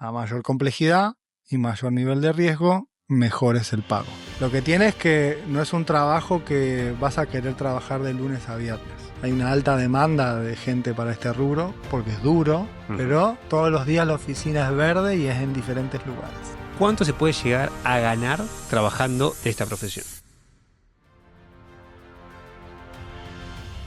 A mayor complejidad y mayor nivel de riesgo, mejor es el pago. Lo que tiene es que no es un trabajo que vas a querer trabajar de lunes a viernes. Hay una alta demanda de gente para este rubro porque es duro, pero todos los días la oficina es verde y es en diferentes lugares. ¿Cuánto se puede llegar a ganar trabajando de esta profesión?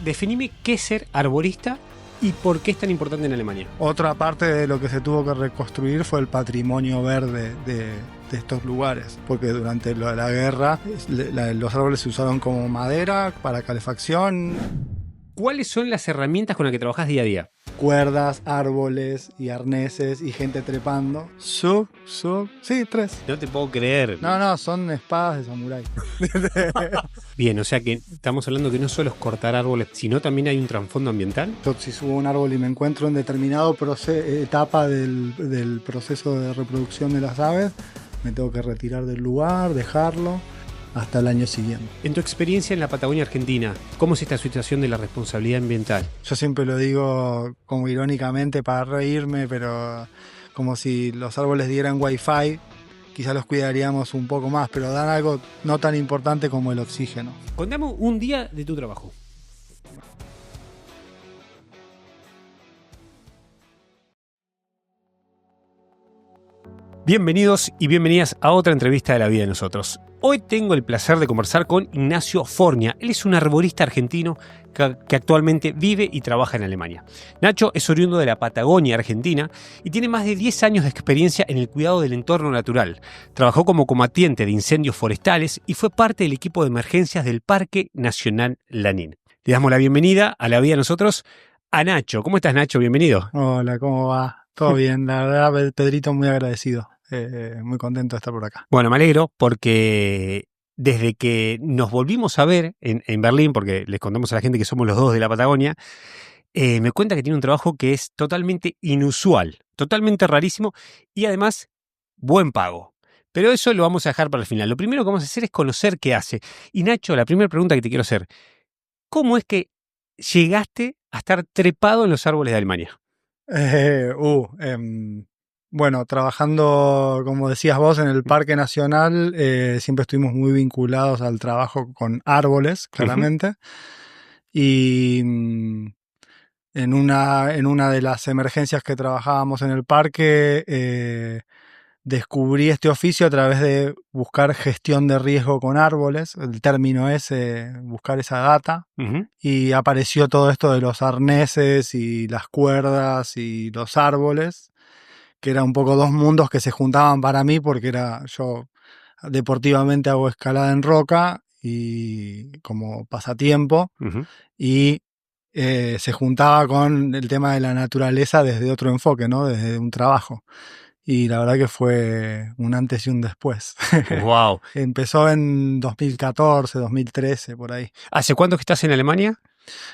Definime qué es ser arborista y por qué es tan importante en Alemania. Otra parte de lo que se tuvo que reconstruir fue el patrimonio verde de estos lugares, porque durante la guerra los árboles se usaron como madera para calefacción. ¿Cuáles son las herramientas con las que trabajas día a día? Cuerdas, árboles y arneses y gente trepando. Sí, 3. No te puedo creer. No, son espadas de samurái. Bien, o sea que estamos hablando que no solo es cortar árboles, sino también hay un trasfondo ambiental. Yo, si subo un árbol y me encuentro en determinado etapa del proceso de reproducción de las aves, me tengo que retirar del lugar, dejarlo hasta el año siguiente. En tu experiencia en la Patagonia Argentina, ¿cómo es esta situación de la responsabilidad ambiental? Yo siempre lo digo como irónicamente para reírme, pero como si los árboles dieran wifi, quizás los cuidaríamos un poco más, pero dan algo no tan importante como el oxígeno. Contame un día de tu trabajo. Bienvenidos y bienvenidas a otra entrevista de La Vida de Nosotros. Hoy tengo el placer de conversar con Ignacio Fornia. Él es un arborista argentino que actualmente vive y trabaja en Alemania. Nacho es oriundo de la Patagonia Argentina y tiene más de 10 años de experiencia en el cuidado del entorno natural. Trabajó como combatiente de incendios forestales y fue parte del equipo de emergencias del Parque Nacional Lanín. Le damos la bienvenida a La Vida de Nosotros a Nacho. ¿Cómo estás, Nacho? Bienvenido. Hola, ¿cómo va? Todo bien, la verdad, Pedrito, muy agradecido. Muy contento de estar por acá. Bueno, me alegro porque desde que nos volvimos a ver en Berlín, porque les contamos a la gente que somos los dos de la Patagonia, me cuenta que tiene un trabajo que es totalmente inusual, totalmente rarísimo y además buen pago. Pero eso lo vamos a dejar para el final. Lo primero que vamos a hacer es conocer qué hace. Y Nacho, la primera pregunta que te quiero hacer, ¿cómo es que llegaste a estar trepado en los árboles de Alemania? Bueno, trabajando, como decías vos, en el Parque Nacional, siempre estuvimos muy vinculados al trabajo con árboles, claramente. Y en una de las emergencias que trabajábamos en el parque, descubrí este oficio a través de buscar gestión de riesgo con árboles. El término es buscar esa data. Y apareció todo esto de los arneses y las cuerdas y los árboles, que eran un poco dos mundos que se juntaban para mí porque yo deportivamente hago escalada en roca y como pasatiempo y se juntaba con el tema de la naturaleza desde otro enfoque, ¿no? Desde un trabajo. Y la verdad que fue un antes y un después. Wow. Empezó en 2014, 2013, por ahí. ¿Hace cuánto que estás en Alemania?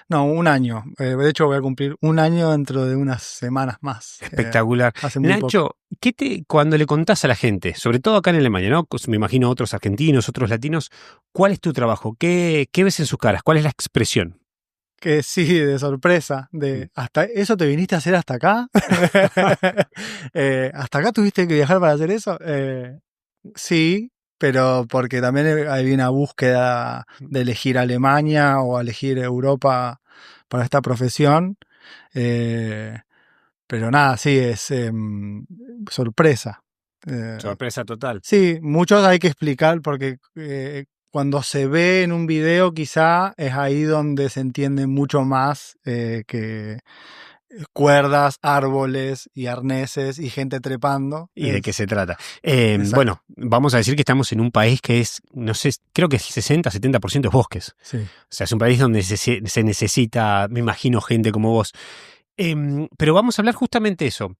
No, un año. De hecho, voy a cumplir un año dentro de unas semanas más. Espectacular. Hace muy Nacho, poco. cuando le contás a la gente, sobre todo acá en Alemania, ¿no? Me imagino otros argentinos, otros latinos, ¿cuál es tu trabajo? ¿Qué ves en sus caras? ¿Cuál es la expresión? Que sí, de sorpresa, ¿hasta eso te viniste a hacer hasta acá? ¿Hasta acá tuviste que viajar para hacer eso? Sí, pero porque también hay una búsqueda de elegir Alemania o elegir Europa para esta profesión. Pero nada, sí, es sorpresa. Sorpresa total. Sí, muchos hay que explicar porque cuando se ve en un video quizá es ahí donde se entiende mucho más que cuerdas, árboles y arneses y gente trepando. ¿Y de qué se trata? Exacto. Bueno, vamos a decir que estamos en un país que es, no sé, creo que es 60-70% es bosques. Sí. O sea, es un país donde se necesita, me imagino, gente como vos. Pero vamos a hablar justamente de eso.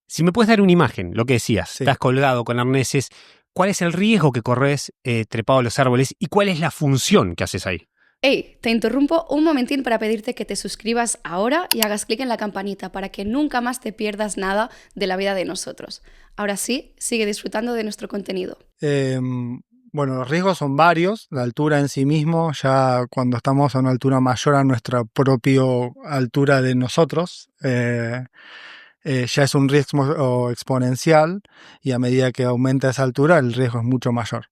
Si me puedes dar una imagen, lo que decías, Sí. estás colgado con arneses, ¿cuál es el riesgo que corres trepado a los árboles y cuál es la función que haces ahí? Hey, te interrumpo un momentín para pedirte que te suscribas ahora y hagas clic en la campanita para que nunca más te pierdas nada de La Vida de Nosotros. Ahora sí, sigue disfrutando de nuestro contenido. Bueno, los riesgos son varios. La altura en sí mismo, ya cuando estamos a una altura mayor a nuestra propia altura de nosotros, ya es un riesgo exponencial y a medida que aumenta esa altura el riesgo es mucho mayor.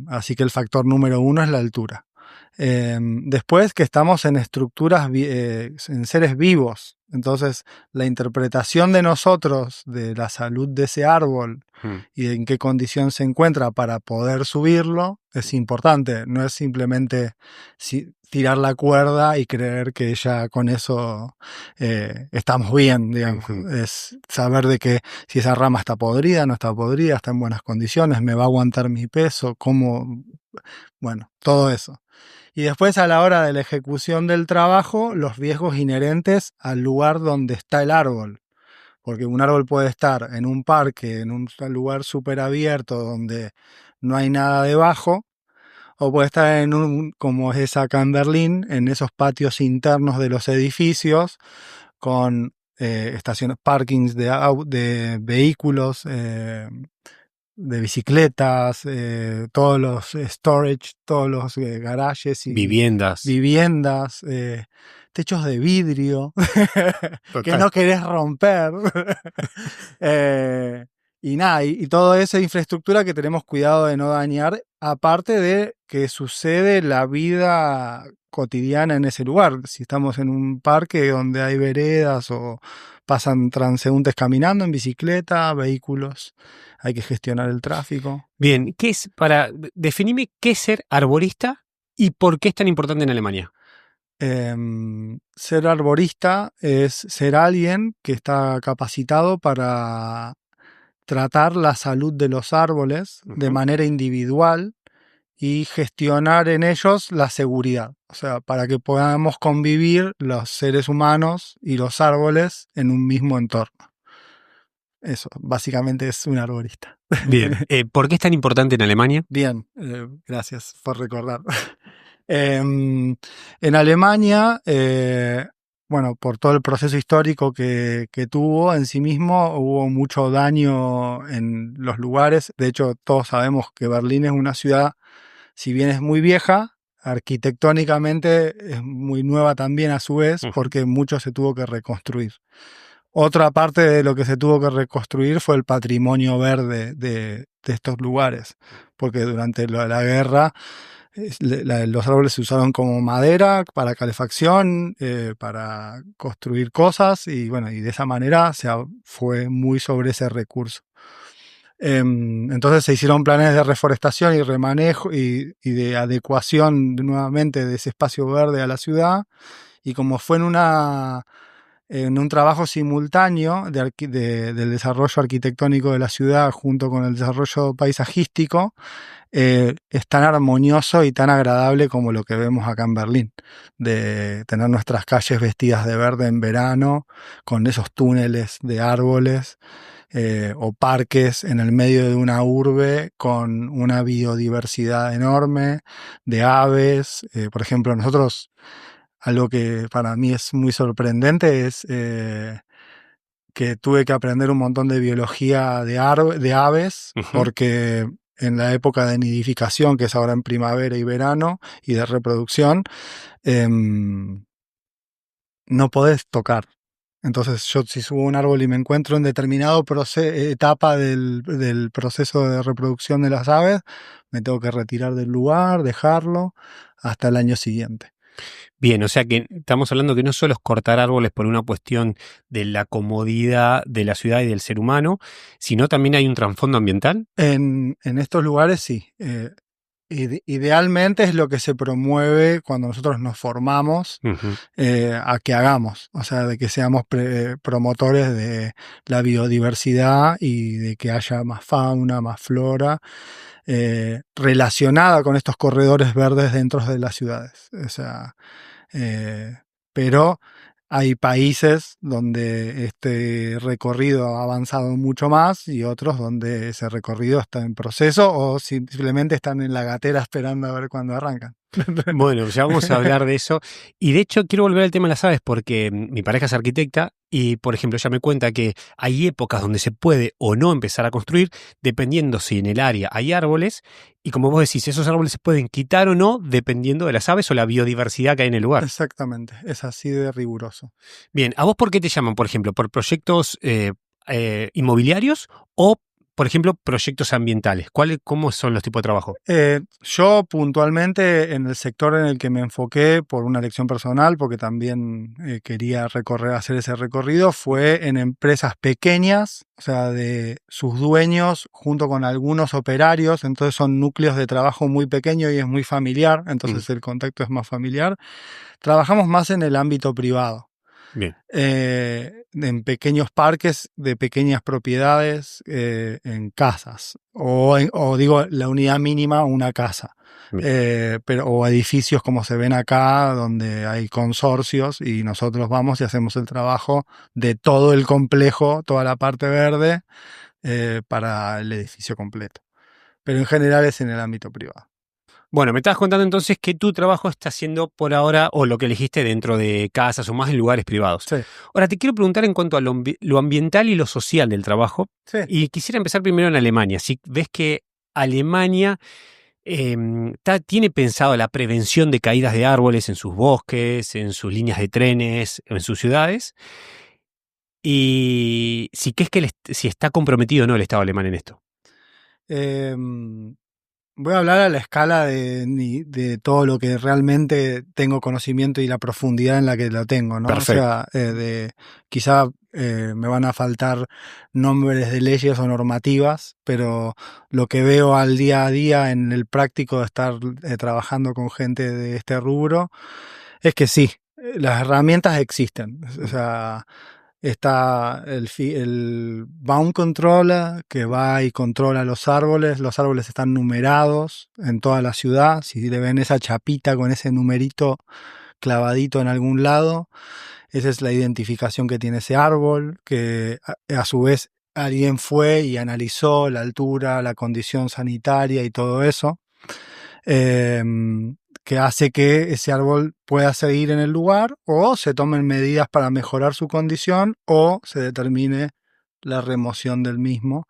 Así que el factor número 1 es la altura. Después que estamos en estructuras, en seres vivos, entonces la interpretación de nosotros de la salud de ese árbol y de en qué condición se encuentra para poder subirlo es importante. No es simplemente tirar la cuerda y creer que ya con eso estamos bien, digamos. Es saber de que si esa rama está podrida, no está podrida, está en buenas condiciones, me va a aguantar mi peso, cómo, bueno, todo eso. Y después, a la hora de la ejecución del trabajo, los riesgos inherentes al lugar donde está el árbol. Porque un árbol puede estar en un parque, en un lugar súper abierto donde no hay nada debajo, o puede estar en un, como es acá en Berlín, en esos patios internos de los edificios, con estaciones, parkings de vehículos, de bicicletas, todos los storage, todos los garajes y viviendas, techos de vidrio que no querés romper. Y nada, y toda esa infraestructura que tenemos cuidado de no dañar, aparte de que sucede la vida cotidiana en ese lugar. Si estamos en un parque donde hay veredas o pasan transeúntes caminando en bicicleta, vehículos, hay que gestionar el tráfico. Bien, definime qué es ser arborista y por qué es tan importante en Alemania. Ser arborista es ser alguien que está capacitado para tratar la salud de los árboles de manera individual y gestionar en ellos la seguridad. O sea, para que podamos convivir los seres humanos y los árboles en un mismo entorno. Eso, básicamente es un arborista. Bien, ¿por qué es tan importante en Alemania? Bien, gracias por recordar. En Alemania, bueno, por todo el proceso histórico que tuvo en sí mismo, hubo mucho daño en los lugares. De hecho, todos sabemos que Berlín es una ciudad, si bien es muy vieja, arquitectónicamente es muy nueva también a su vez, porque mucho se tuvo que reconstruir. Otra parte de lo que se tuvo que reconstruir fue el patrimonio verde de estos lugares, porque durante la guerra los árboles se usaron como madera para calefacción, para construir cosas y bueno, y de esa manera se fue muy sobre ese recurso. Entonces se hicieron planes de reforestación y remanejo y de adecuación nuevamente de ese espacio verde a la ciudad, y como fue en un trabajo simultáneo del desarrollo arquitectónico de la ciudad junto con el desarrollo paisajístico, es tan armonioso y tan agradable como lo que vemos acá en Berlín, de tener nuestras calles vestidas de verde en verano, con esos túneles de árboles, o parques en el medio de una urbe con una biodiversidad enorme de aves. Por ejemplo, nosotros, algo que para mí es muy sorprendente es que tuve que aprender un montón de biología de aves, porque en la época de nidificación, que es ahora en primavera y verano, y de reproducción, no podés tocar. Entonces yo, si subo a un árbol y me encuentro en determinada etapa del proceso de reproducción de las aves, me tengo que retirar del lugar, dejarlo hasta el año siguiente. Bien, o sea que estamos hablando que no solo es cortar árboles por una cuestión de la comodidad de la ciudad y del ser humano, sino también hay un trasfondo ambiental. En estos lugares sí. Idealmente es lo que se promueve cuando nosotros nos formamos a que hagamos, o sea, de que seamos promotores de la biodiversidad y de que haya más fauna, más flora relacionada con estos corredores verdes dentro de las ciudades. O sea, pero hay países donde este recorrido ha avanzado mucho más y otros donde ese recorrido está en proceso o simplemente están en la gatera esperando a ver cuándo arrancan. Bueno, ya vamos a hablar de eso. Y de hecho quiero volver al tema de las aves porque mi pareja es arquitecta Y, por ejemplo, ella me cuenta que hay épocas donde se puede o no empezar a construir, dependiendo si en el área hay árboles, y como vos decís, esos árboles se pueden quitar o no, dependiendo de las aves o la biodiversidad que hay en el lugar. Exactamente, es así de riguroso. Bien, ¿a vos por qué te llaman, por ejemplo? ¿Por proyectos inmobiliarios o, por ejemplo, proyectos ambientales? ¿Cómo son los tipos de trabajo? Yo puntualmente en el sector en el que me enfoqué por una elección personal, porque también quería hacer ese recorrido, fue en empresas pequeñas, o sea, de sus dueños junto con algunos operarios, entonces son núcleos de trabajo muy pequeños y es muy familiar, entonces el contacto es más familiar. Trabajamos más en el ámbito privado. Bien. En pequeños parques de pequeñas propiedades, en casas, o digo, la unidad mínima, una casa, o edificios como se ven acá, donde hay consorcios y nosotros vamos y hacemos el trabajo de todo el complejo, toda la parte verde, para el edificio completo. Pero en general es en el ámbito privado. Bueno, me estabas contando entonces que tu trabajo está siendo por ahora, o lo que elegiste dentro de casas o más en lugares privados. Sí. Ahora, te quiero preguntar en cuanto a lo ambiental y lo social del trabajo. Sí. Y quisiera empezar primero en Alemania. Si ves que Alemania tiene pensado la prevención de caídas de árboles en sus bosques, en sus líneas de trenes, en sus ciudades. Y si crees que si está comprometido o no el Estado alemán en esto. Voy a hablar a la escala de todo lo que realmente tengo conocimiento y la profundidad en la que lo tengo, ¿no? Perfecto. O sea, quizá me van a faltar nombres de leyes o normativas, pero lo que veo al día a día en el práctico de estar trabajando con gente de este rubro es que sí, las herramientas existen. O sea, está el Baum Controller, que va y controla los árboles están numerados en toda la ciudad, si le ven esa chapita con ese numerito clavadito en algún lado, esa es la identificación que tiene ese árbol, que a su vez alguien fue y analizó la altura, la condición sanitaria y todo eso, que hace que ese árbol pueda seguir en el lugar, o se tomen medidas para mejorar su condición, o se determine la remoción del mismo.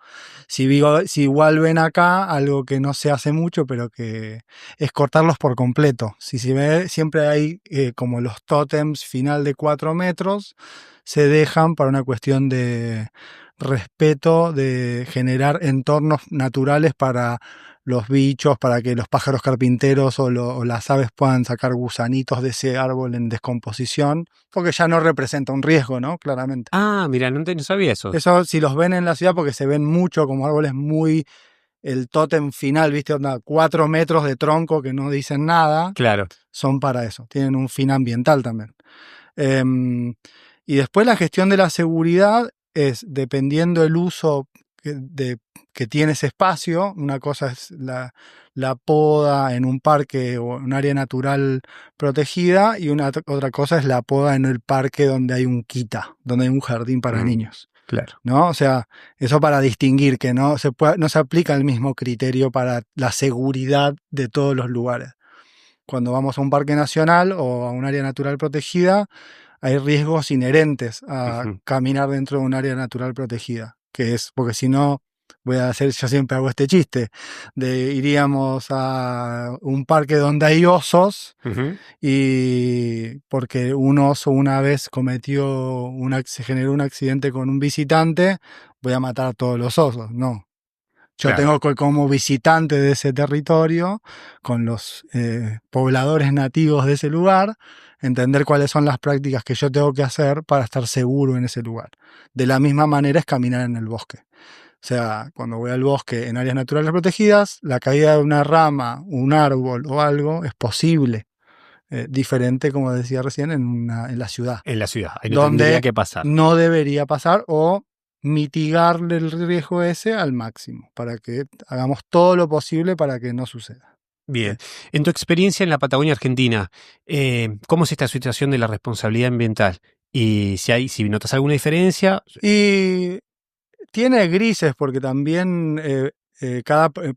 Si igual ven acá, algo que no se hace mucho, pero que es cortarlos por completo. Si se ve, siempre hay como los tótems final de 4 metros, se dejan para una cuestión de respeto, de generar entornos naturales para los bichos, para que los pájaros carpinteros o las aves puedan sacar gusanitos de ese árbol en descomposición, porque ya no representa un riesgo, ¿no? Claramente. Ah, mira, no sabía eso. Eso si los ven en la ciudad, porque se ven mucho como árboles muy... El tótem final, ¿viste? 4 metros de tronco que no dicen nada. Claro. Son para eso. Tienen un fin ambiental también. Y después la gestión de la seguridad es, dependiendo del uso que tiene ese espacio, una cosa es la poda en un parque o en un área natural protegida, y otra cosa es la poda en el parque donde hay un quita, donde hay un jardín para niños. Claro. ¿No? O sea, eso para distinguir que no se aplica el mismo criterio para la seguridad de todos los lugares. Cuando vamos a un parque nacional o a un área natural protegida, hay riesgos inherentes a caminar dentro de un área natural protegida, que es porque si no, yo siempre hago este chiste, iríamos a un parque donde hay osos, y porque un oso una vez se generó un accidente con un visitante, voy a matar a todos los osos. No. Yo tengo que, como visitante de ese territorio, con los pobladores nativos de ese lugar, entender cuáles son las prácticas que yo tengo que hacer para estar seguro en ese lugar. De la misma manera es caminar en el bosque. O sea, cuando voy al bosque en áreas naturales protegidas, la caída de una rama, un árbol o algo es posible. Diferente, como decía recién, en la ciudad. En la ciudad, ahí no tendría que pasar. No debería pasar, o mitigarle el riesgo ese al máximo, para que hagamos todo lo posible para que no suceda. Bien. En tu experiencia en la Patagonia Argentina, ¿cómo es esta situación de la responsabilidad ambiental? Y si notas alguna diferencia. Y tiene grises, porque también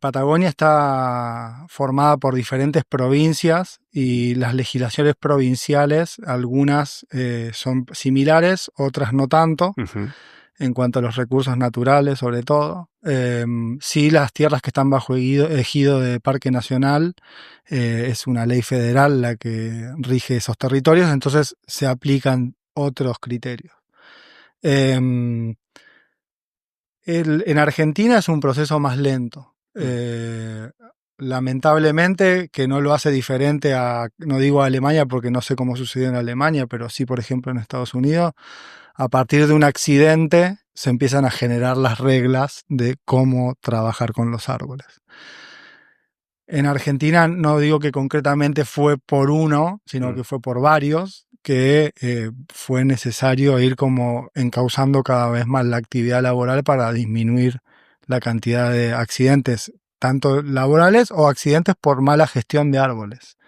Patagonia está formada por diferentes provincias y las legislaciones provinciales, algunas son similares, otras no tanto, en cuanto a los recursos naturales sobre todo. Sí, las tierras que están bajo ejido de Parque Nacional, es una ley federal la que rige esos territorios, entonces se aplican otros criterios. En Argentina es un proceso más lento. Lamentablemente, que no lo hace diferente no digo a Alemania porque no sé cómo sucedió en Alemania, pero sí, por ejemplo, en Estados Unidos, a partir de un accidente se empiezan a generar las reglas de cómo trabajar con los árboles. En Argentina no digo que concretamente fue por uno, sino que fue por varios, que fue necesario ir como encauzando cada vez más la actividad laboral para disminuir la cantidad de accidentes, tanto laborales o accidentes por mala gestión de árboles,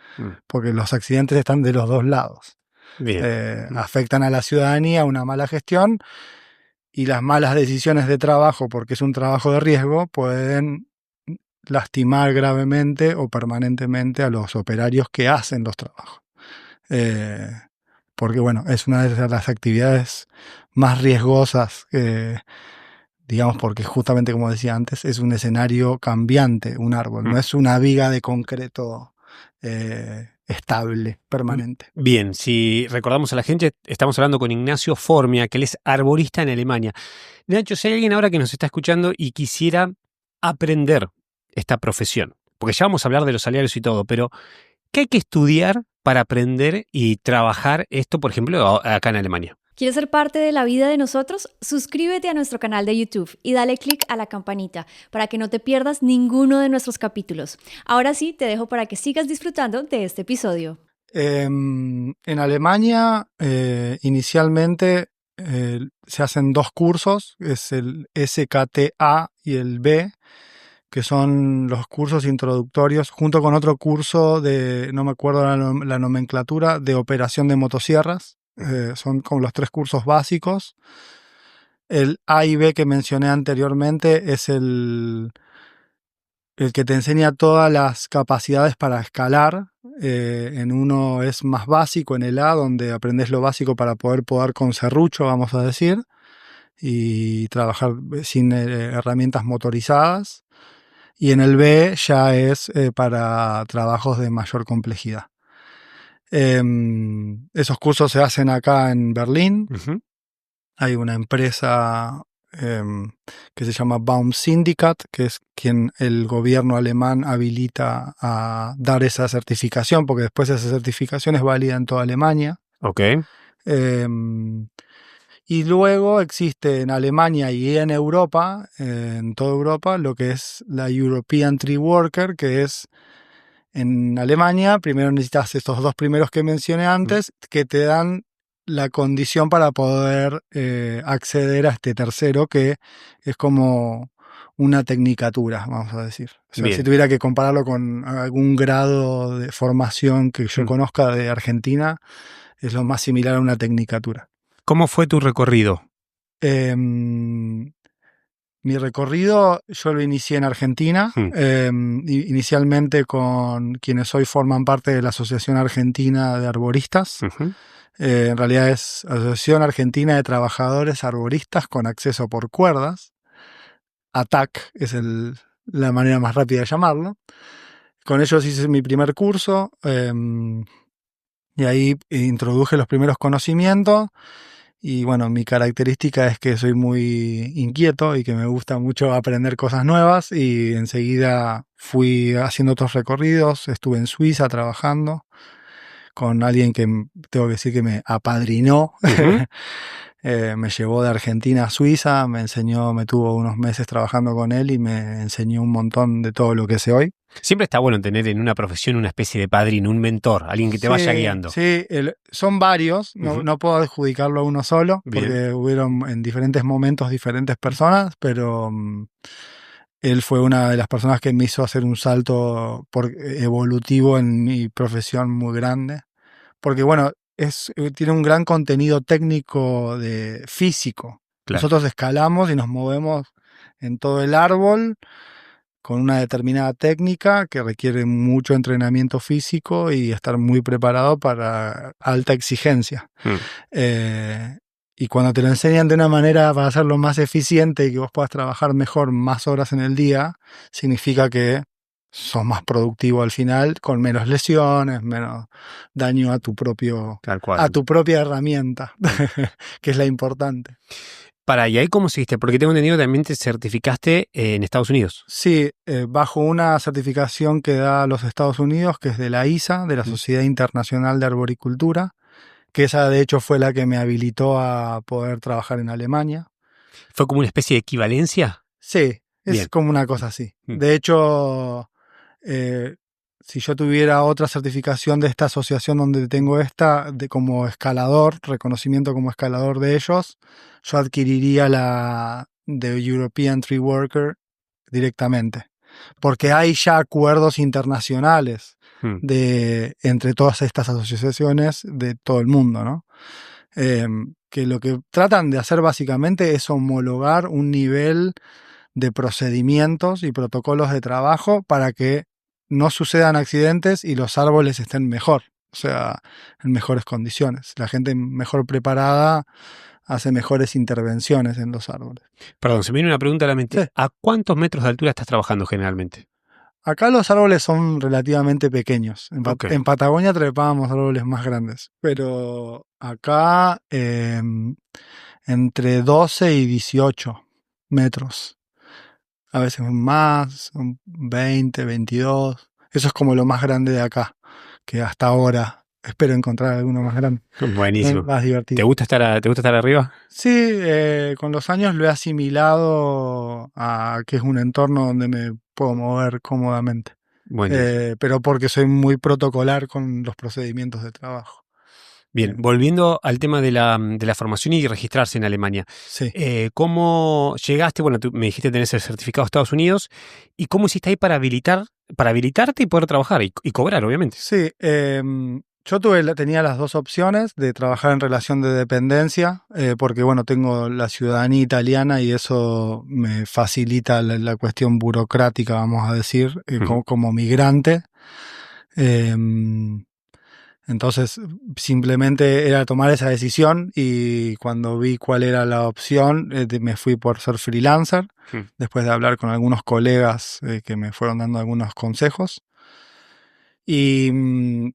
porque los accidentes están de los dos lados. Afectan a la ciudadanía una mala gestión y las malas decisiones de trabajo, porque es un trabajo de riesgo, pueden lastimar gravemente o permanentemente a los operarios que hacen los trabajos. Porque, bueno, es una de las actividades más riesgosas, digamos, porque justamente, como decía antes, es un escenario cambiante, un árbol, no es una viga de concreto estable, permanente. Bien, si recordamos a la gente, estamos hablando con Ignacio Formia, que él es arborista en Alemania. Nacho, si hay alguien ahora que nos está escuchando y quisiera aprender esta profesión, porque ya vamos a hablar de los salarios y todo, pero ¿qué hay que estudiar para aprender y trabajar esto, por ejemplo, acá en Alemania? ¿Quieres ser parte de la vida de nosotros? Suscríbete a nuestro canal de YouTube y dale click a la campanita para que no te pierdas ninguno de nuestros capítulos. Ahora sí, te dejo para que sigas disfrutando de este episodio. En Alemania, inicialmente se hacen dos cursos, es el SKTA y el B, que son los cursos introductorios, junto con otro curso de, no me acuerdo la nomenclatura, de operación de motosierras. Son como los tres cursos básicos. El A y B que mencioné anteriormente es el que te enseña todas las capacidades para escalar. En uno es más básico, en el A, donde aprendes lo básico para poder podar con serrucho, vamos a decir, y trabajar sin herramientas motorizadas. Y en el B ya es para trabajos de mayor complejidad. Esos cursos se hacen acá en Berlín. Hay una empresa que se llama Baum Syndicat, que es quien el gobierno alemán habilita a dar esa certificación, porque después esa certificación es válida en toda Alemania. Y luego existe en Alemania y en Europa, en toda Europa, lo que es la European Tree Worker, que es en Alemania. Primero necesitas estos dos primeros que mencioné antes, que te dan la condición para poder acceder a este tercero, que es como una tecnicatura, vamos a decir. O sea, si tuviera que compararlo con algún grado de formación que yo conozca de Argentina, es lo más similar a una tecnicatura. ¿Cómo fue tu recorrido? Mi recorrido yo lo inicié en Argentina, inicialmente con quienes hoy forman parte de la Asociación Argentina de Arboristas. En realidad es Asociación Argentina de Trabajadores Arboristas con Acceso por Cuerdas. ATAC es la manera más rápida de llamarlo. Con ellos hice mi primer curso y ahí introduje los primeros conocimientos. Y bueno, mi característica es que soy muy inquieto y que me gusta mucho aprender cosas nuevas, y enseguida fui haciendo otros recorridos. Estuve en Suiza trabajando con alguien que tengo que decir que me apadrinó. Me llevó de Argentina a Suiza, me tuvo unos meses trabajando con él y me enseñó un montón de todo lo que sé hoy. Siempre está bueno tener en una profesión una especie de padrino, un mentor, alguien que te vaya guiando. Sí, son varios, no puedo adjudicarlo a uno solo, porque hubieron en diferentes momentos diferentes personas, pero él fue una de las personas que me hizo hacer un salto evolutivo en mi profesión muy grande. Porque bueno, tiene un gran contenido técnico físico. Claro. Nosotros escalamos y nos movemos en todo el árbol, con una determinada técnica que requiere mucho entrenamiento físico y estar muy preparado para alta exigencia. Y cuando te lo enseñan de una manera para hacerlo más eficiente y que vos puedas trabajar mejor más horas en el día, significa que sos más productivo al final, con menos lesiones, menos daño a tu Tal cual. a tu propia herramienta, que es la importante. ¿Y ahí cómo seguiste? Porque tengo entendido que también te certificaste en Estados Unidos. Sí, bajo una certificación que da los Estados Unidos, que es de la ISA, de la Sociedad Internacional de Arboricultura, que esa de hecho fue la que me habilitó a poder trabajar en Alemania. ¿Fue como una especie de equivalencia? Sí, es Bien. como una cosa así. De hecho, si yo tuviera otra certificación de esta asociación donde tengo esta, como escalador, reconocimiento como escalador de ellos, yo adquiriría la de European Tree Worker directamente. Porque hay ya acuerdos internacionales entre todas estas asociaciones de todo el mundo, ¿no? Que lo que tratan de hacer básicamente es homologar un nivel de procedimientos y protocolos de trabajo para que no sucedan accidentes y los árboles estén mejor, o sea, en mejores condiciones. La gente mejor preparada hace mejores intervenciones en los árboles. Perdón, se me viene una pregunta a la mente. Sí. ¿A cuántos metros de altura estás trabajando generalmente? Acá los árboles son relativamente pequeños. En Patagonia trepábamos árboles más grandes, pero acá entre 12 y 18 metros. A veces más, 20, 22. Eso es como lo más grande de acá, que hasta ahora espero encontrar alguno más grande. Buenísimo. Más divertido. ¿Te gusta estar arriba? Sí, con los años lo he asimilado a que es un entorno donde me puedo mover cómodamente. Pero porque soy muy protocolar con los procedimientos de trabajo. Bien, volviendo al tema de la formación y registrarse en Alemania. Sí. ¿Cómo llegaste? Bueno, tú me dijiste que tenés el certificado de Estados Unidos. ¿Y cómo hiciste ahí para habilitarte y poder trabajar y cobrar, obviamente? Sí, yo tenía las dos opciones de trabajar en relación de dependencia, porque bueno, tengo la ciudadanía italiana y eso me facilita la cuestión burocrática, vamos a decir, como migrante. Entonces simplemente era tomar esa decisión y cuando vi cuál era la opción me fui por ser freelancer, después de hablar con algunos colegas que me fueron dando algunos consejos. Y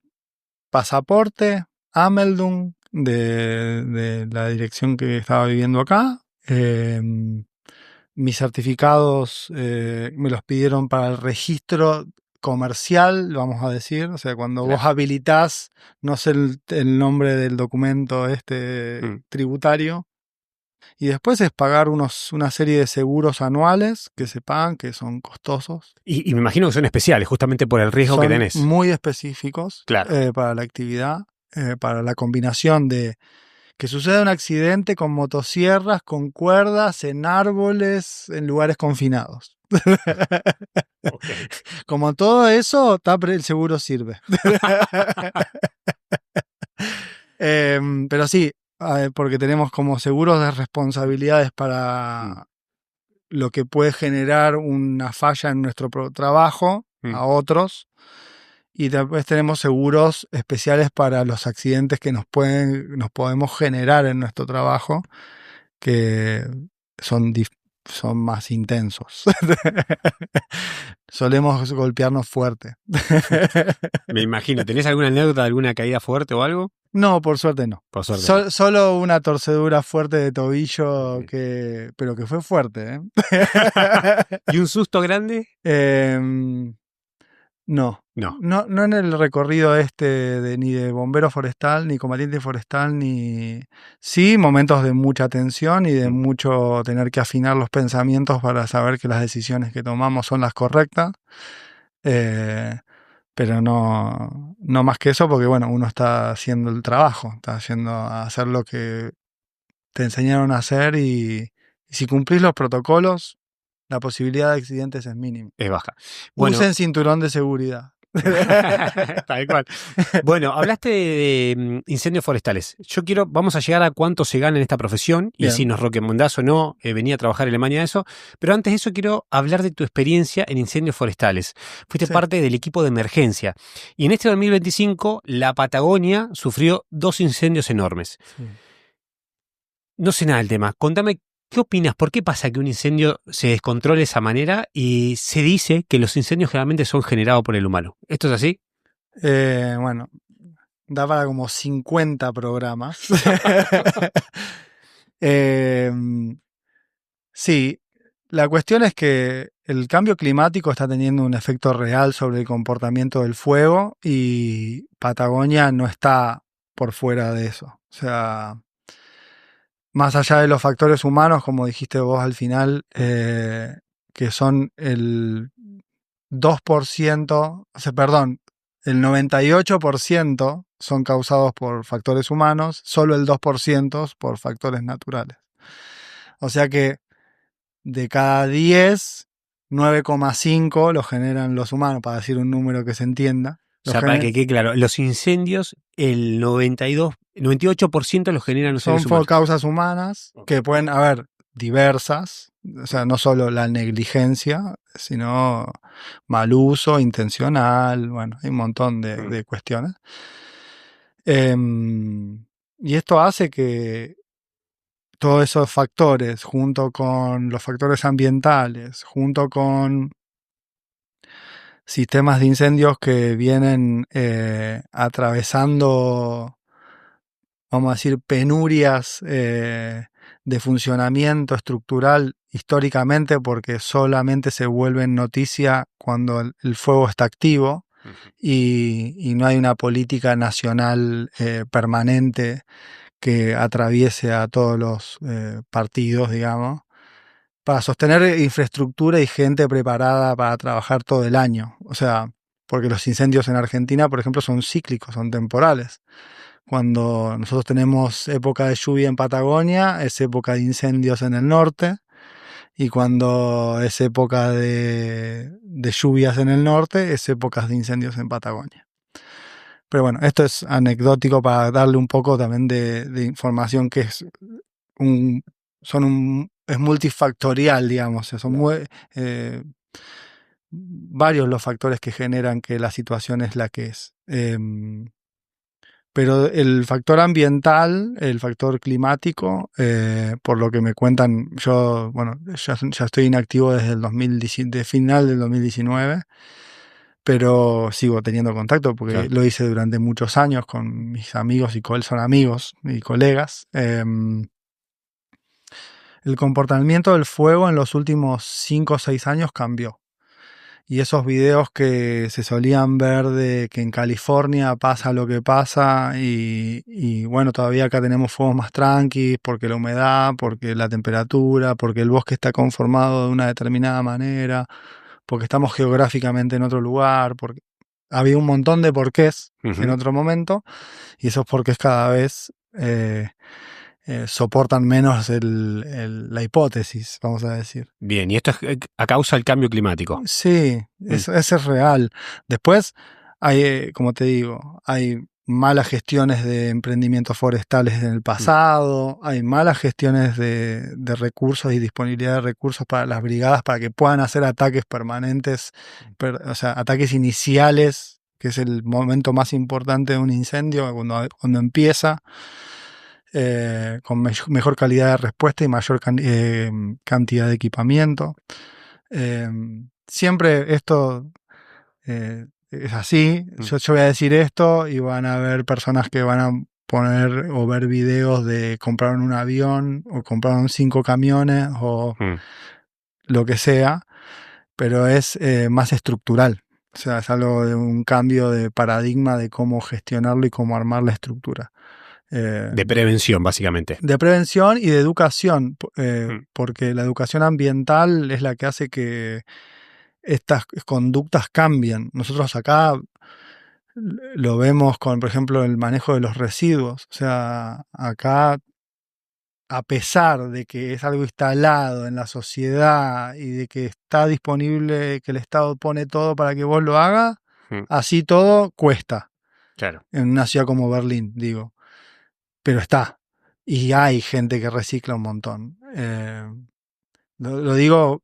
pasaporte, Ameldung, de la dirección que estaba viviendo acá. Mis certificados me los pidieron para el registro comercial, vamos a decir. O sea, cuando vos habilitás, no sé el nombre del documento tributario. Y después es pagar una serie de seguros anuales que se pagan, que son costosos. Y me imagino que son especiales, justamente por el riesgo que tenés. Muy específicos para la actividad, para la combinación de que suceda un accidente con motosierras, con cuerdas, en árboles, en lugares confinados. Como todo eso, el seguro sirve. Pero sí, porque tenemos como seguros de responsabilidades para lo que puede generar una falla en nuestro trabajo a otros. Y después tenemos seguros especiales para los accidentes que nos podemos generar en nuestro trabajo, que son más intensos. Solemos golpearnos fuerte. Me imagino. ¿Tenés alguna anécdota de alguna caída fuerte o algo? No, por suerte no. Por suerte. Solo una torcedura fuerte de tobillo, pero que fue fuerte. ¿Y un susto grande? No en el recorrido ni de bombero forestal, ni combatiente forestal, ni... Sí, momentos de mucha tensión y de mucho tener que afinar los pensamientos para saber que las decisiones que tomamos son las correctas. Pero no más que eso, porque bueno, uno está haciendo el trabajo, está yendo a hacer lo que te enseñaron a hacer y si cumplís los protocolos, la posibilidad de accidentes es mínima. Es baja. Usen cinturón de seguridad. Tal cual. Bueno, hablaste de incendios forestales. Vamos a llegar a cuánto se gana en esta profesión y Bien. si nos recomendás o no venir a trabajar en Alemania eso. Pero antes de eso quiero hablar de tu experiencia en incendios forestales. Fuiste Sí. parte del equipo de emergencia y en este 2025 la Patagonia sufrió 2 incendios enormes. Sí. No sé nada del tema. Contame, ¿qué opinas? ¿Por qué pasa que un incendio se descontrole de esa manera y se dice que los incendios generalmente son generados por el humano? ¿Esto es así? Bueno, da para como 50 programas. Eh, sí, la cuestión es que el cambio climático está teniendo un efecto real sobre el comportamiento del fuego y Patagonia no está por fuera de eso. O sea, más allá de los factores humanos, como dijiste vos al final, que son el 2%, o sea, perdón, el 98% son causados por factores humanos, solo el 2% por factores naturales. O sea que de cada 10, 9,5 lo generan los humanos, para decir un número que se entienda. O sea, para que quede claro, los incendios, el 98% los generan los Son seres por humanos. causas humanas que pueden haber diversas, o sea, no solo la negligencia, sino mal uso, intencional, bueno, hay un montón de cuestiones. Y esto hace que todos esos factores, junto con los factores ambientales, junto con sistemas de incendios que vienen atravesando, vamos a decir, penurias de funcionamiento estructural históricamente, porque solamente se vuelven noticia cuando el fuego está activo y no hay una política nacional permanente que atraviese a todos los partidos, digamos, para sostener infraestructura y gente preparada para trabajar todo el año. O sea, porque los incendios en Argentina, por ejemplo, son cíclicos, son temporales. Cuando nosotros tenemos época de lluvia en Patagonia, es época de incendios en el norte. Y cuando es época de lluvias en el norte, es épocas de incendios en Patagonia. Pero bueno, esto es anecdótico para darle un poco también de información que es es multifactorial, digamos. Son varios los factores que generan que la situación es la que es. Pero el factor ambiental, el factor climático, por lo que me cuentan, yo, bueno, ya estoy inactivo desde el 2010, de final del 2019, pero sigo teniendo contacto porque Claro. lo hice durante muchos años con mis amigos y son amigos y colegas. El comportamiento del fuego en los últimos 5 o 6 años cambió. Y esos videos que se solían ver de que en California pasa lo que pasa y bueno, todavía acá tenemos fuegos más tranquilos porque la humedad, porque la temperatura, porque el bosque está conformado de una determinada manera, porque estamos geográficamente en otro lugar, porque había un montón de porqués en otro momento y esos porqués cada vez soportan menos la hipótesis, vamos a decir. Bien, y esto es a causa del cambio climático. Sí, eso es real. Después hay, como te digo, hay malas gestiones de emprendimientos forestales en el pasado, hay malas gestiones de recursos y disponibilidad de recursos para las brigadas para que puedan hacer ataques permanentes, o sea, ataques iniciales, que es el momento más importante de un incendio, cuando empieza. Con mejor calidad de respuesta y mayor cantidad de equipamiento. Siempre esto es así. Yo voy a decir esto y van a haber personas que van a poner o ver videos de compraron un avión o compraron 5 camiones o lo que sea, pero es más estructural. O sea, es algo de un cambio de paradigma de cómo gestionarlo y cómo armar la estructura. De prevención, básicamente. De prevención y de educación, porque la educación ambiental es la que hace que estas conductas cambien. Nosotros acá lo vemos con, por ejemplo, el manejo de los residuos. O sea, acá, a pesar de que es algo instalado en la sociedad y de que está disponible, que el Estado pone todo para que vos lo hagas, Así todo cuesta Claro. en una ciudad como Berlín, digo. Pero está. Y hay gente que recicla un montón. Lo digo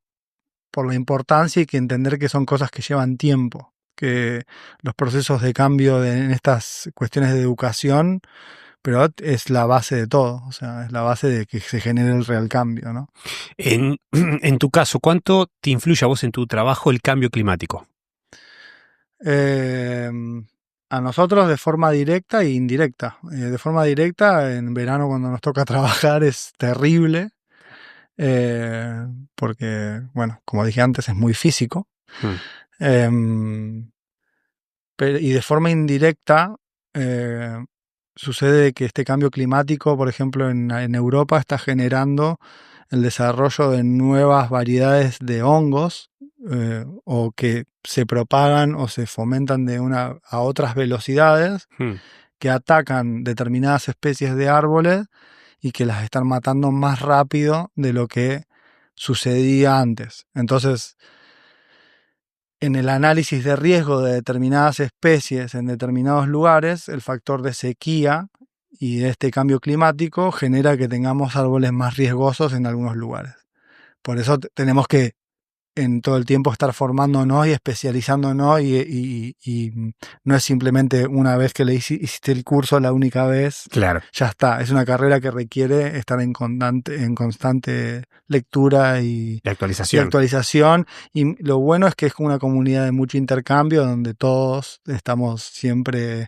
por la importancia y que entender que son cosas que llevan tiempo. Que los procesos de cambio en estas cuestiones de educación, pero es la base de todo. O sea, es la base de que se genere el real cambio, ¿no? En tu caso, ¿cuánto te influye a vos en tu trabajo el cambio climático? A nosotros de forma directa e indirecta. De forma directa, en verano cuando nos toca trabajar es terrible, porque, bueno, como dije antes, es muy físico. Y de forma indirecta, sucede que este cambio climático, por ejemplo, en Europa está generando el desarrollo de nuevas variedades de hongos, o que se propagan o se fomentan a otras velocidades, que atacan determinadas especies de árboles y que las están matando más rápido de lo que sucedía antes. Entonces, en el análisis de riesgo de determinadas especies en determinados lugares, el factor de sequía y de este cambio climático genera que tengamos árboles más riesgosos en algunos lugares. Por eso tenemos que en todo el tiempo estar formándonos y especializándonos y no es simplemente una vez que hiciste el curso la única vez, Claro. ya está. Es una carrera que requiere estar en constante lectura y La actualización. actualización. Y lo bueno es que es una comunidad de mucho intercambio donde todos estamos siempre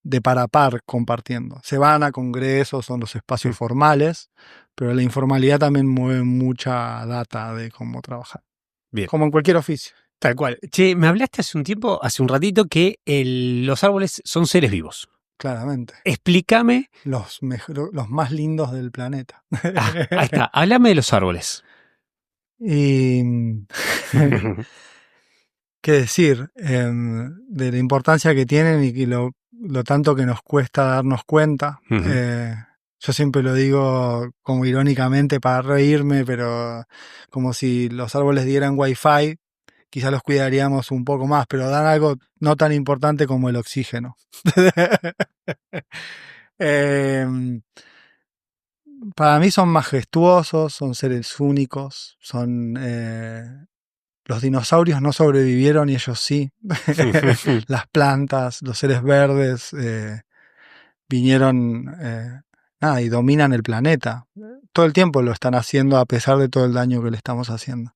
de par a par compartiendo. Se van a congresos, son los espacios formales, pero la informalidad también mueve mucha data de cómo trabajar. Bien. Como en cualquier oficio. Tal cual. Che, me hablaste hace un ratito, que los árboles son seres vivos. Claramente. Explícame. Los más lindos del planeta. Ahí está. Háblame de los árboles. Y qué decir, de la importancia que tienen y lo tanto que nos cuesta darnos cuenta. Yo siempre lo digo como irónicamente para reírme, pero como si los árboles dieran wifi, quizás los cuidaríamos un poco más, pero dan algo no tan importante como el oxígeno. Para mí son majestuosos, son seres únicos, los dinosaurios no sobrevivieron y ellos sí. Las plantas, los seres verdes vinieron y dominan el planeta. Todo el tiempo lo están haciendo a pesar de todo el daño que le estamos haciendo.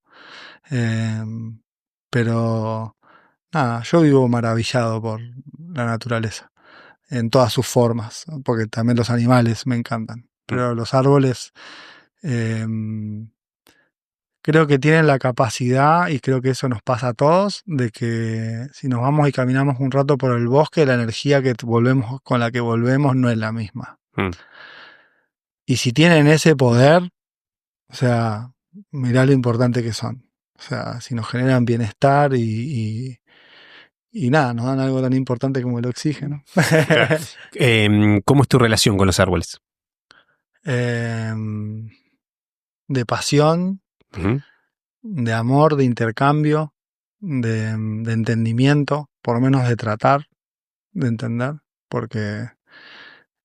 Pero nada, yo vivo maravillado por la naturaleza en todas sus formas, porque también los animales me encantan. Pero los árboles creo que tienen la capacidad, y creo que eso nos pasa a todos, de que si nos vamos y caminamos un rato por el bosque, la energía con la que volvemos no es la misma. Y si tienen ese poder, o sea, mirá lo importante que son. O sea, si nos generan bienestar y nada, nos dan algo tan importante como el oxígeno. Claro. ¿Cómo es tu relación con los árboles? De pasión, de amor, de intercambio, de entendimiento, por lo menos de tratar de entender, porque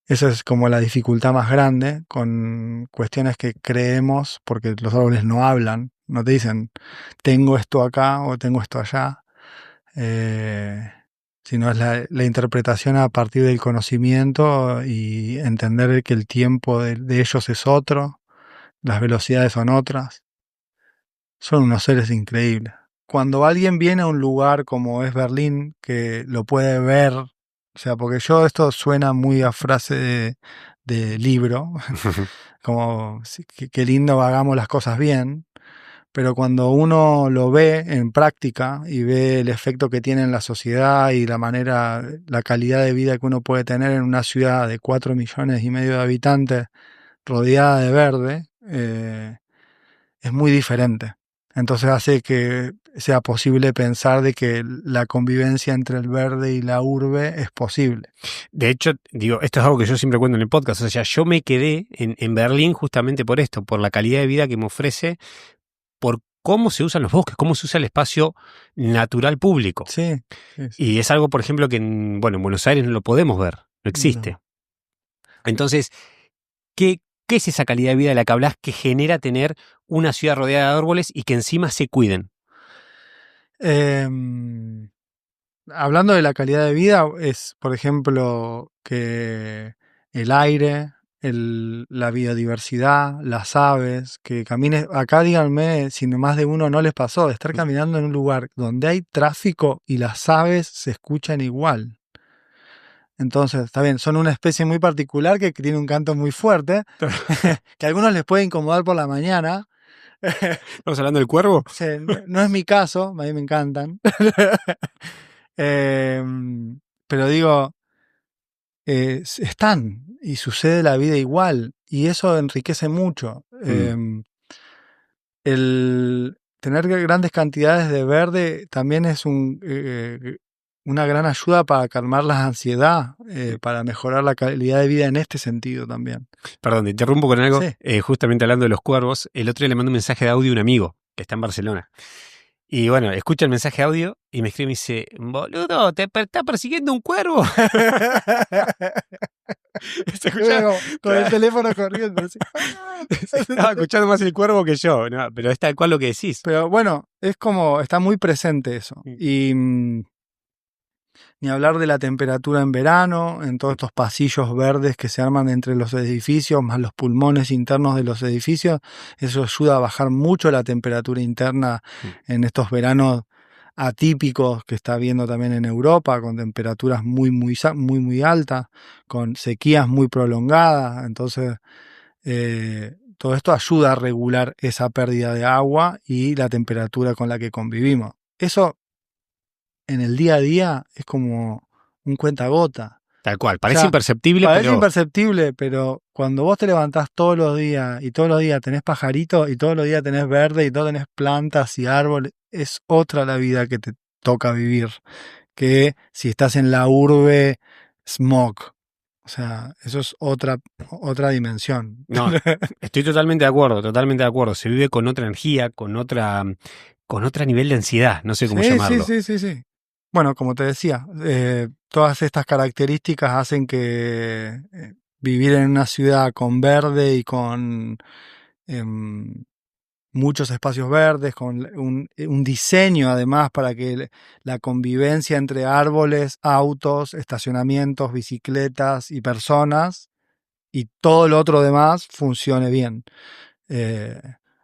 esa es como la dificultad más grande con cuestiones que creemos, porque los árboles no hablan, no te dicen tengo esto acá o tengo esto allá, sino es la interpretación a partir del conocimiento y entender que el tiempo de ellos es otro, las velocidades son otras. Son unos seres increíbles. Cuando alguien viene a un lugar como es Berlín, que lo puede ver, o sea, porque esto suena muy a frase de libro, como qué lindo hagamos las cosas bien, pero cuando uno lo ve en práctica y ve el efecto que tiene en la sociedad y la calidad de vida que uno puede tener en una ciudad de 4,5 millones de habitantes rodeada de verde, es muy diferente. Entonces hace que sea posible pensar de que la convivencia entre el verde y la urbe es posible. De hecho, digo, esto es algo que yo siempre cuento en el podcast. O sea, yo me quedé en Berlín justamente por esto, por la calidad de vida que me ofrece, por cómo se usan los bosques, cómo se usa el espacio natural público. Sí, sí, sí. Y es algo, por ejemplo, que en Buenos Aires no lo podemos ver, no existe. No. Entonces, ¿qué es esa calidad de vida de la que hablas que genera tener una ciudad rodeada de árboles y que encima se cuiden? Hablando de la calidad de vida, es, por ejemplo, que el aire, la biodiversidad, las aves, que camines. Acá díganme si más de uno no les pasó de estar caminando en un lugar donde hay tráfico y las aves se escuchan igual. Entonces, está bien, son una especie muy particular que tiene un canto muy fuerte, que a algunos les puede incomodar por la mañana. ¿Estamos hablando del cuervo? No es mi caso, a mí me encantan. Pero digo, están y sucede la vida igual y eso enriquece mucho. El tener grandes cantidades de verde también es una gran ayuda para calmar la ansiedad, para mejorar la calidad de vida en este sentido también. Perdón, te interrumpo con algo. Sí. Justamente hablando de los cuervos, el otro día le mandé un mensaje de audio a un amigo que está en Barcelona. Y bueno, escucha el mensaje de audio y me escribe y me dice, boludo, te está persiguiendo un cuervo. ¿Se escucha? Luego, con el teléfono corriendo. Así. Estaba escuchando más el cuervo que yo, ¿no? Pero es tal cual lo que decís. Pero bueno, es como, está muy presente eso. Y ni hablar de la temperatura en verano, en todos estos pasillos verdes que se arman entre los edificios, más los pulmones internos de los edificios, eso ayuda a bajar mucho la temperatura interna en estos veranos atípicos que está habiendo también en Europa, con temperaturas muy altas, con sequías muy prolongadas. Entonces, todo esto ayuda a regular esa pérdida de agua y la temperatura con la que convivimos. Eso en el día a día es como un cuentagota. Tal cual, parece O sea, imperceptible, parece pero... imperceptible, pero cuando vos te levantás todos los días y todos los días tenés pajaritos y todos los días tenés verde y todos tenés plantas y árboles, es otra la vida que te toca vivir que si estás en la urbe, smog. O sea, eso es otra dimensión. No, estoy totalmente de acuerdo, totalmente de acuerdo. Se vive con otra energía, con otro nivel de ansiedad, no sé cómo llamarlo. Sí. Bueno, como te decía, todas estas características hacen que vivir en una ciudad con verde y con muchos espacios verdes, con un diseño además para que la convivencia entre árboles, autos, estacionamientos, bicicletas y personas y todo lo otro demás funcione bien.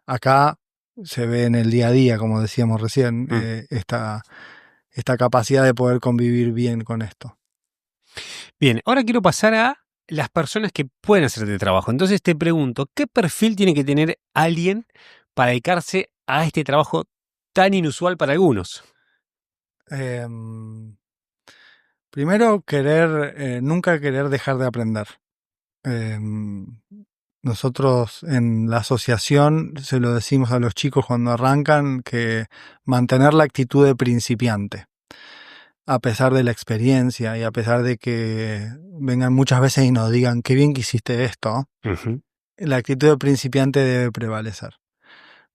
Acá se ve en el día a día, como decíamos recién, esta capacidad de poder convivir bien con esto. Bien, ahora quiero pasar a las personas que pueden hacer este trabajo. Entonces te pregunto, ¿qué perfil tiene que tener alguien para dedicarse a este trabajo tan inusual para algunos? Primero, nunca querer dejar de aprender. Nosotros en la asociación se lo decimos a los chicos cuando arrancan, que mantener la actitud de principiante, a pesar de la experiencia y a pesar de que vengan muchas veces y nos digan qué bien que hiciste esto, la actitud de principiante debe prevalecer.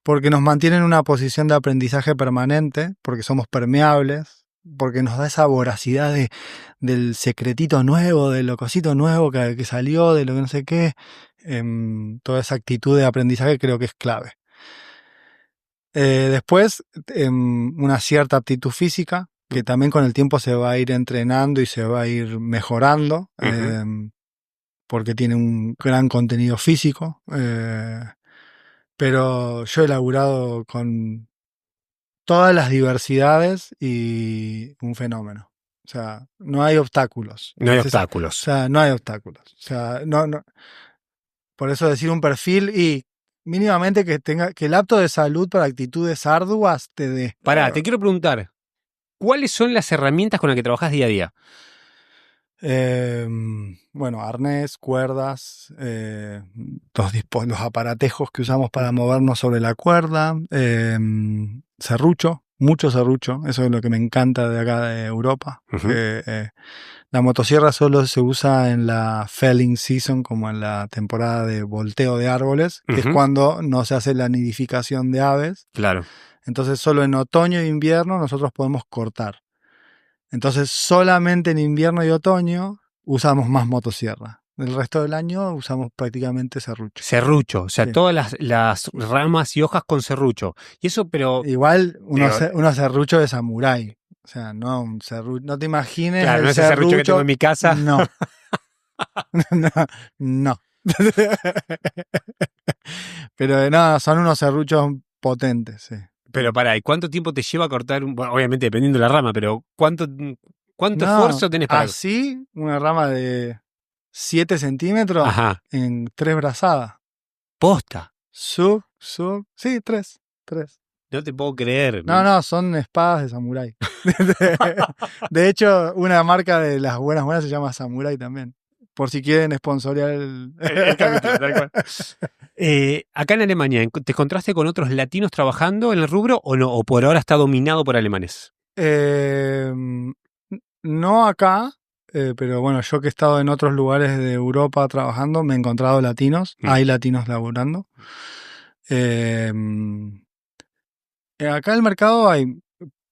Porque nos mantiene en una posición de aprendizaje permanente, porque somos permeables, porque nos da esa voracidad del secretito nuevo, de lo cosito nuevo que salió, de lo que no sé qué. Toda esa actitud de aprendizaje creo que es clave. Después, una cierta aptitud física, que también con el tiempo se va a ir entrenando y se va a ir mejorando, porque tiene un gran contenido físico. Pero yo he laburado con todas las diversidades y un fenómeno. O sea, no hay obstáculos. No hay O obstáculos. sea, no hay obstáculos. O sea, no. Por eso decir un perfil y mínimamente que el apto de salud para actitudes arduas te dé. Pará, te quiero preguntar, ¿cuáles son las herramientas con las que trabajas día a día? Bueno, arnés, cuerdas, los aparatejos que usamos para movernos sobre la cuerda, serrucho, mucho serrucho, eso es lo que me encanta de acá de Europa. Ujú. Que, la motosierra solo se usa en la felling season, como en la temporada de volteo de árboles, que es Ujú. cuando no se hace la nidificación de aves. Claro. Entonces solo en otoño e invierno nosotros podemos cortar. Entonces solamente en invierno y otoño usamos más motosierra. El resto del año usamos prácticamente serrucho. Serrucho, o sea, Sí. todas las ramas y hojas con serrucho. Y eso, pero Igual Pero- unos serruchos de samurái. O sea, no un serrucho. No te imagines claro, no el es ese serrucho que tengo serrucho. en mi casa. No, no, no. Pero no, son unos serruchos potentes, sí. Pero pará, ¿y cuánto tiempo te lleva a cortar bueno, obviamente dependiendo de la rama, pero ¿cuánto No, esfuerzo tenés para...? así, una rama de 7 centímetros Ajá, en 3 brazadas. posta. Sí, tres. No te puedo creer. No, son espadas de samurái. De hecho, una marca de las buenas se llama Samurai también. Por si quieren sponsorear El capítulo, tal cual. Acá en Alemania, ¿te encontraste con otros latinos trabajando en el rubro o no? ¿O por ahora está dominado por alemanes? No acá, pero bueno, yo que he estado en otros lugares de Europa trabajando, me he encontrado latinos. Mm. Hay latinos laburando. Acá en el mercado hay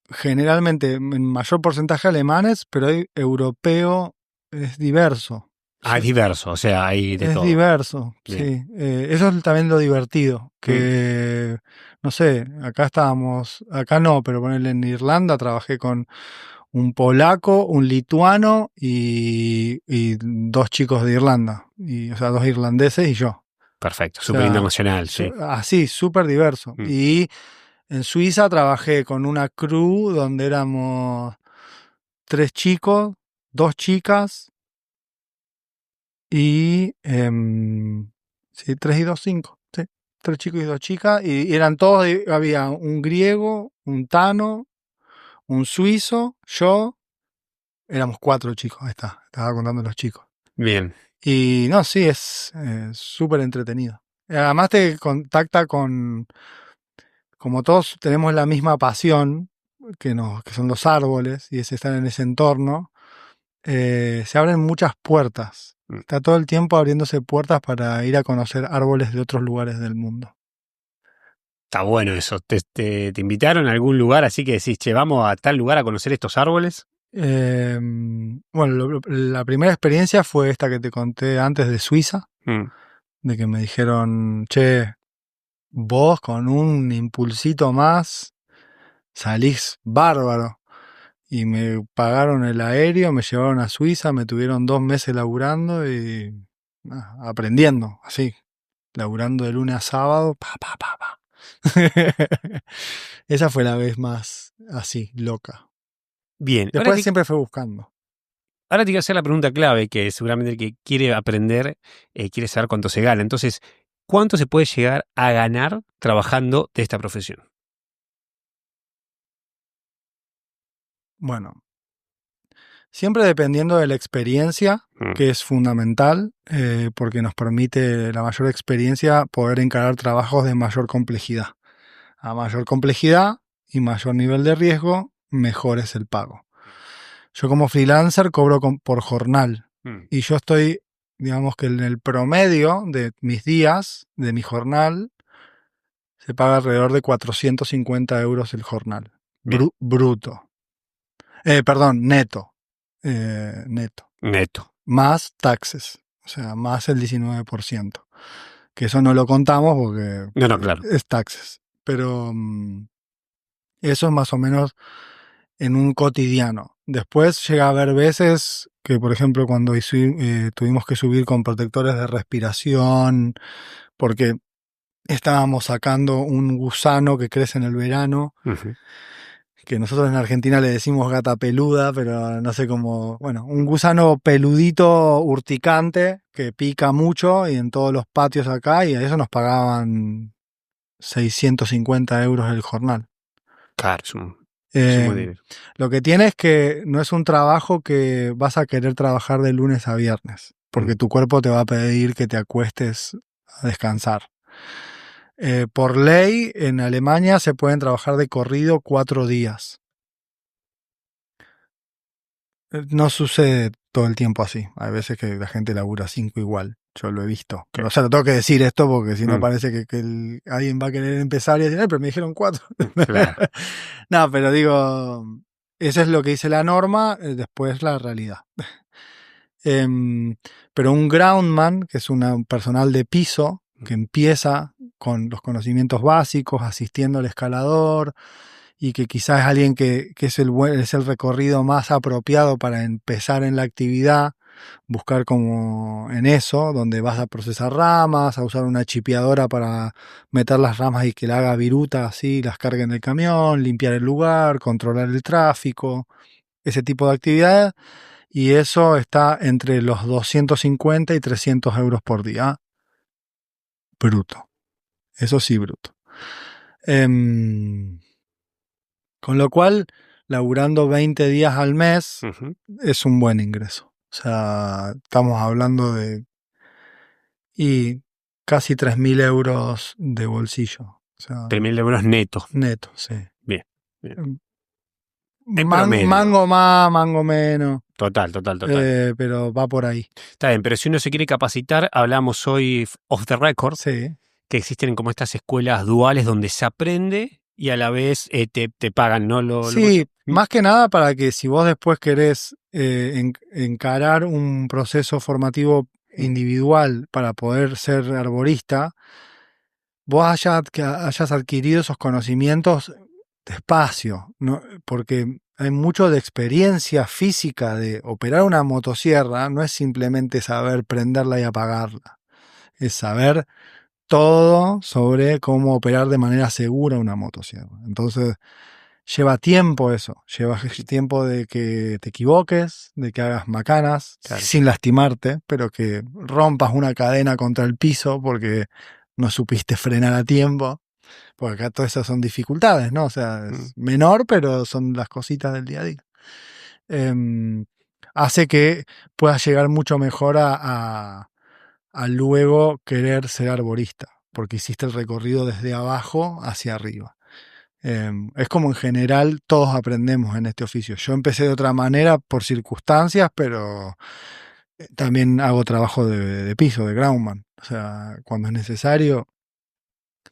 generalmente en mayor porcentaje alemanes, pero hay europeo, es diverso. Ah, es diverso, o sea, hay de Es todo. diverso, Bien. sí. Eso es también lo divertido, que no sé, acá no, pero ponerle en Irlanda trabajé con un polaco, un lituano y 2 chicos de Irlanda, o sea, 2 irlandeses y yo. Perfecto, O súper sea, internacional, sí. así, súper diverso. Mm. Y en Suiza trabajé con una crew donde éramos 3 chicos, 2 chicas y sí, 3 y 2, 5. Sí, 3 chicos y 2 chicas. Y eran todos, había un griego, un tano, un suizo, yo. Éramos 4 chicos, ahí está, estaba contando los chicos. Bien. Y no, sí, es súper entretenido. Además te contacta como todos tenemos la misma pasión, que son los árboles, y es estar en ese entorno, se abren muchas puertas. Mm. Está todo el tiempo abriéndose puertas para ir a conocer árboles de otros lugares del mundo. Está bueno eso. ¿Te invitaron a algún lugar así que decís, che, vamos a tal lugar a conocer estos árboles? Bueno, la primera experiencia fue esta que te conté antes de Suiza, Mm. de que me dijeron, che, vos con un impulsito más salís bárbaro. Y me pagaron el aéreo, me llevaron a Suiza, me tuvieron 2 meses laburando y aprendiendo, así, laburando de lunes a sábado, pa. Esa fue la vez más así, loca. Bien. Después siempre fue buscando. Ahora te quiero hacer la pregunta clave, que seguramente el que quiere aprender quiere saber cuánto se gana. Entonces, ¿cuánto se puede llegar a ganar trabajando de esta profesión? Bueno, siempre dependiendo de la experiencia, que es fundamental, porque nos permite la mayor experiencia poder encarar trabajos de mayor complejidad. A mayor complejidad y mayor nivel de riesgo, mejor es el pago. Yo como freelancer cobro por jornal y yo estoy, digamos que en el promedio de mis días, de mi jornal, se paga alrededor de 450 euros el jornal. Bruto. Perdón, neto. Neto. Más taxes, o sea, más el 19%. Que eso no lo contamos porque No, claro. es taxes. Pero eso es más o menos en un cotidiano. Después llega a haber veces que, por ejemplo, cuando tuvimos que subir con protectores de respiración, porque estábamos sacando un gusano que crece en el verano, que nosotros en Argentina le decimos gata peluda, pero no sé cómo, bueno, un gusano peludito urticante que pica mucho y en todos los patios acá, y a eso nos pagaban 650 euros el jornal. Claro, es un dinero. Lo que tiene es que no es un trabajo que vas a querer trabajar de lunes a viernes, porque tu cuerpo te va a pedir que te acuestes a descansar. Por ley, en Alemania se pueden trabajar de corrido 4 días. No sucede todo el tiempo así. Hay veces que la gente labura 5 igual. Yo lo he visto. ¿Qué? O sea, lo tengo que decir esto porque si no Mm. parece que alguien va a querer empezar y decir, pero me dijeron 4. Claro. No, pero digo, eso es lo que dice la norma, después la realidad. Pero un groundman, que es un personal de piso, que empieza con los conocimientos básicos, asistiendo al escalador, y que quizás es alguien que es el recorrido más apropiado para empezar en la actividad, buscar como en eso, donde vas a procesar ramas, a usar una chipeadora para meter las ramas y que la haga viruta, así las cargue en el camión, limpiar el lugar, controlar el tráfico, ese tipo de actividades. Y eso está entre los 250 y 300 euros por día. Bruto. Eso sí, bruto. Con lo cual, laburando 20 días al mes Ujú. es un buen ingreso. O sea, estamos hablando de casi 3.000 euros de bolsillo. O sea, 3.000 euros netos. neto, sí. Bien. En promedio. Mango más, mango menos. Total. Pero va por ahí. Está bien, pero si uno se quiere capacitar, hablamos hoy off the record, Sí. que existen como estas escuelas duales donde se aprende y a la vez te pagan, ¿no? Sí, más que nada para que si vos después querés encarar un proceso formativo individual para poder ser arborista, vos hayas adquirido esos conocimientos despacio, ¿no? Porque hay mucho de experiencia física de operar una motosierra, no es simplemente saber prenderla y apagarla, es saber todo sobre cómo operar de manera segura una motosierra. Entonces, lleva tiempo eso, lleva tiempo de que te equivoques, de que hagas macanas, Claro. sin lastimarte, pero que rompas una cadena contra el piso porque no supiste frenar a tiempo. Porque acá todas esas son dificultades, ¿no? O sea, es menor, pero son las cositas del día a día. Hace que puedas llegar mucho mejor a luego querer ser arborista, porque hiciste el recorrido desde abajo hacia arriba. Es como en general todos aprendemos en este oficio. Yo empecé de otra manera por circunstancias, pero también hago trabajo de piso, de groundman. O sea, cuando es necesario,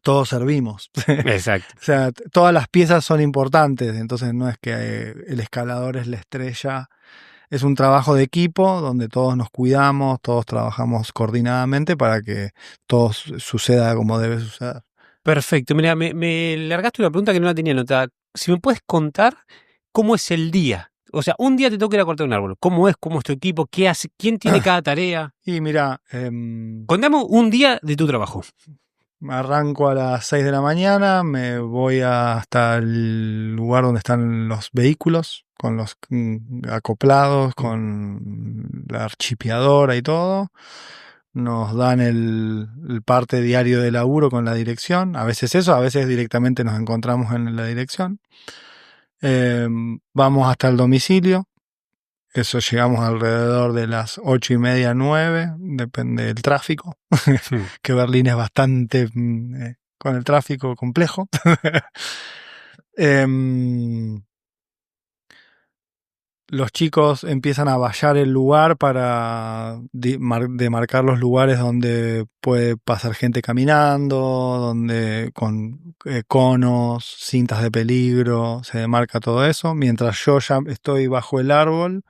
todos servimos. Exacto. O sea, todas las piezas son importantes, entonces no es que el escalador es la estrella. Es un trabajo de equipo donde todos nos cuidamos, todos trabajamos coordinadamente para que todo suceda como debe suceder. Perfecto. Mira, me largaste una pregunta que no la tenía anotada. Si me puedes contar cómo es el día. O sea, un día te toca ir a cortar un árbol. ¿Cómo es? ¿Cómo es tu equipo? ¿Qué hace? ¿Quién tiene cada tarea? Y mira, Contame un día de tu trabajo. arranco a las 6 de la mañana, me voy hasta el lugar donde están los vehículos, con los acoplados, con la archipiadora y todo. Nos dan el parte diario de laburo con la dirección. A veces eso, a veces directamente nos encontramos en la dirección. Vamos hasta el domicilio. Eso llegamos alrededor de las 8:30, 9, depende del tráfico, que Berlín es bastante con el tráfico complejo. Los chicos empiezan a vallar el lugar para demarcar los lugares donde puede pasar gente caminando, donde con conos, cintas de peligro, se demarca todo eso, mientras yo ya estoy bajo el árbol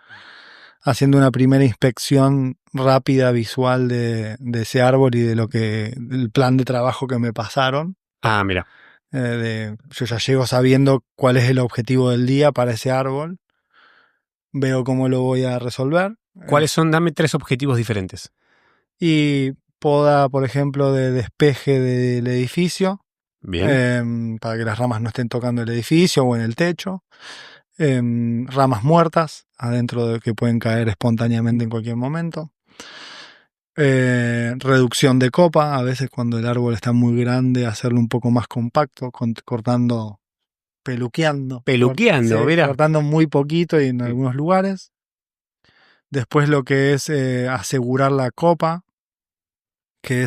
haciendo una primera inspección rápida, visual de ese árbol y de el plan de trabajo que me pasaron. Ah, mira. Yo ya llego sabiendo cuál es el objetivo del día para ese árbol. Veo cómo lo voy a resolver. ¿Cuáles son? Dame 3 objetivos diferentes. Y poda, por ejemplo, de despeje del edificio. Bien. Para que las ramas no estén tocando el edificio o en el techo. Ramas muertas adentro de que pueden caer espontáneamente en cualquier momento. Reducción de copa, a veces cuando el árbol está muy grande, hacerlo un poco más compacto, cortando, peluqueando, mira. cortando muy poquito y en algunos lugares. Después lo que es asegurar la copa, que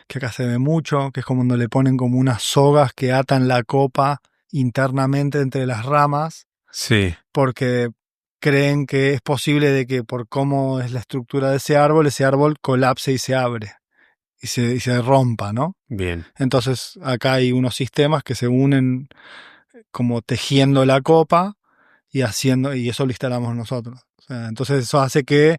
que acá se ve mucho, que es como cuando le ponen como unas sogas que atan la copa internamente entre las ramas, Sí, porque creen que es posible de que por cómo es la estructura de ese árbol colapse y se abre y se rompa, ¿no? bien. Entonces acá hay unos sistemas que se unen como tejiendo la copa y y eso lo instalamos nosotros. O sea, entonces eso hace que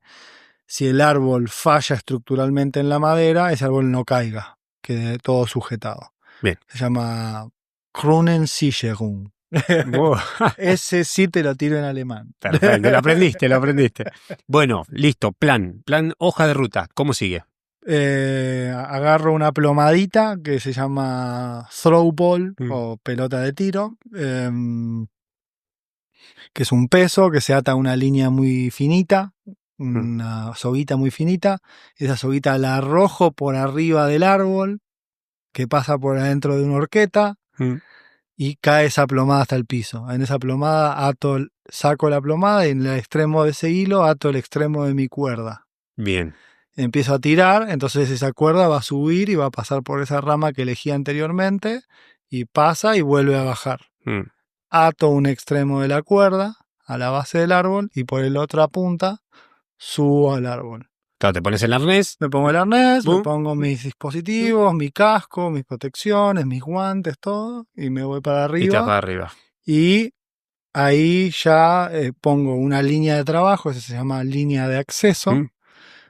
si el árbol falla estructuralmente en la madera, ese árbol no caiga, quede todo sujetado. Bien. Se llama Kronensicherung. Buah. Ese sí te lo tiro en alemán. Perfecto, lo aprendiste, lo aprendiste. Bueno, listo, plan, hoja de ruta, ¿cómo sigue? Agarro una plomadita que se llama throwball o pelota de tiro, que es un peso que se ata a una línea muy finita, una soguita muy finita. Esa soguita la arrojo por arriba del árbol, que pasa por adentro de una horqueta, y cae esa plomada hasta el piso. En esa plomada saco la plomada y en el extremo de ese hilo ato el extremo de mi cuerda. Bien. Empiezo a tirar, entonces esa cuerda va a subir y va a pasar por esa rama que elegí anteriormente y pasa y vuelve a bajar. Ato un extremo de la cuerda a la base del árbol y por la otra punta subo al árbol. Claro, te pones el arnés. Me pongo el arnés, ¿Bum? me pongo mis dispositivos, mi casco, mis protecciones, mis guantes, todo, y me voy para Y te vas arriba. para arriba. Y ahí ya pongo una línea de trabajo, esa se llama línea de acceso.